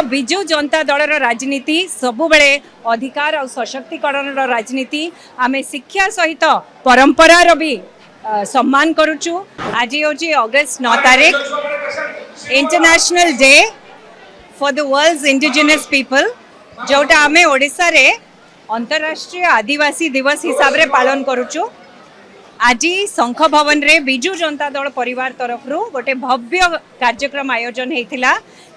विजु जनता दलर राजनीति सबुबले अधिकार और सशक्तिकरण राजनीति आमे शिक्षा सहित परंपरार भी सम्मान करुचु। आज हूँ अगस्त 9 तारीख international day for the world's indigenous people, जोटा आमे ओडिशा रे अंतरराष्ट्रीय आदिवासी दिवस हिसाब रे पालन करुचु। आज शंख भवन रे विजु जनता दल परिवार तरफ गोटे भव्य कार्यक्रम आयोजन होता,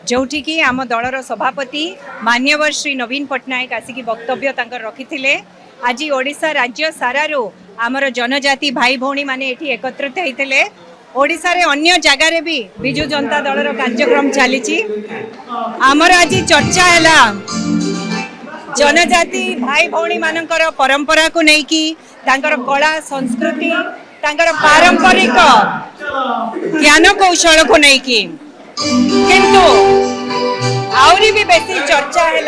जोठी की आम दलर सभापति मान्यवर श्री नवीन पट्टनायक आसिकी वक्तव्य रखी। आज ओडिशा राज्य सारारू आमर जनजाति भाई भौणी माने एठी एकत्रित होते। ओडिशा रे अन्य जगार भी विजु जनता दलर कार्यक्रम चली। आमर आज चर्चा है जनजाति भाई भौणी मानकर परंपरा को लेकिन तांकर कला संस्कृति तांकर पारंपरिक ज्ञान कौशल को लेकिन, किंतु आउरी भी बेसी चर्चा है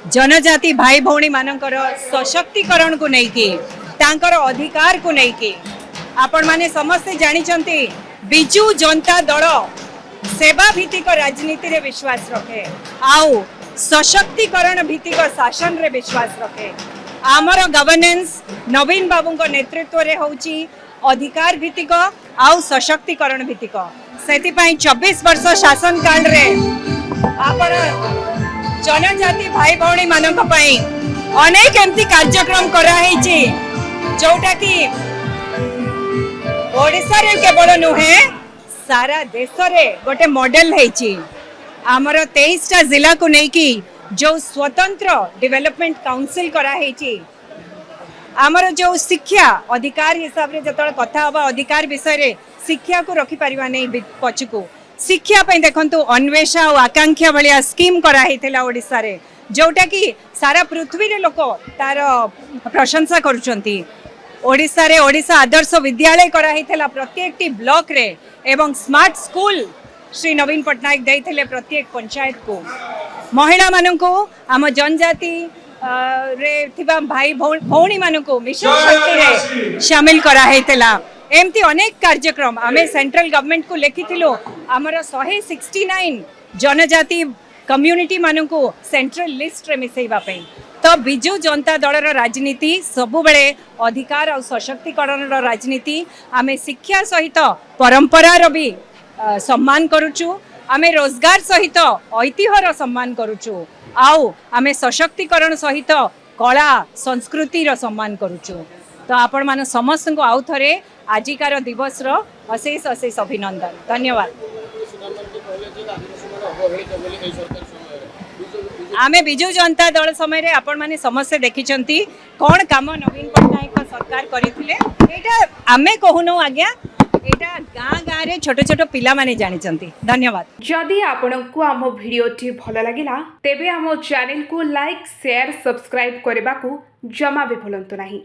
जनजाति भाई भौणी मानकर सशक्तिकरण को लेकिन तांकर अधिकार को लेकिन। आपण माने समस्ते जानिचंती विजु जनता दल सेवा भित्तिक राजनीति रे विश्वास रखे, आउ सशक्तिकरण भित्तिक शासन रे विश्वास रखे। आमर गवर्नेंस नवीन बाबू नेतृत्व रे होची अधिकार भित्तिक आउ सशक्तिकरण भित्तिक। सेतिपाई 24 वर्ष शासन काल रे आपण जनजाति भाई भौणी मानक पई अनेक एमती कार्यक्रम करा हेची, जोटा की ओडिसा रे केवल नुहे सारा देश रे गोटे मॉडल हेची। आमर 23टा जिला को लेकिन जो स्वतंत्र डेवलपमेंट काउंसिल करा हेची, आमर जो शिक्षा अधिकार हिसाब रे जतल कथा हवा अधिकार विषय रे शिक्षा को रखी परिबा नै पछकू। शिक्षा पे देखंतु अन्वेषा और आकांक्षा भलिया स्कीम करा हेथिला ओडिसा रे, जोटा की सारा पृथ्वी रे लोक तार प्रशंसा करूचंती। ओडिसा रे ओडिसा आदर्श विद्यालय करा हेथिला प्रत्येक ब्लॉक रे, एवं स्मार्ट स्कूल श्री नवीन पट्टनायक देइथिले प्रत्येक पंचायत को। महिला माननको आम जनजाति रे थिबा भाई भौणी माननको मिशन शक्ति रे शामिल करा हेतिला। एमती अनेक कार्यक्रम आमे सेंट्रल गवर्नमेंट को लेखिथिलो। आमर 169 जनजाति कम्युनिटी माननको सेंट्रल लिस्ट रे मिसेइबा पे। तो विजु जनता दलर राजनीति सबुबले अधिकार और सशक्तिकरण राजनीति। आमे शिक्षा सहित परंपरार भी सम्मान करुचु, आमे रोजगार सहित ऐतिह्यर सम्मान करुचु, आउ आमे सशक्तिकरण सहित कला संस्कृति रो सम्मान करुचु। तो आपण मान समस्त को आउ थरे आजिकार दिवस रो अशेष अशेष अभिनंदन। धन्यवाद। आमे विजु जनता दल समय आपण माने समस्त देखिचंती कोन काम नवीन पट्टनायक सरकार करिथिले। एटा आमे कहूनो आज्ञा, एटा गाँ गाँ रे छोट छोट पिला माने जानिचंती। धन्यवाद। जदि आपनकु आम भिडियोटी भल लागिला तेबे आम चैनल को लाइक शेयर सब्सक्राइब करने को जमा भी भूलंतु नहीं।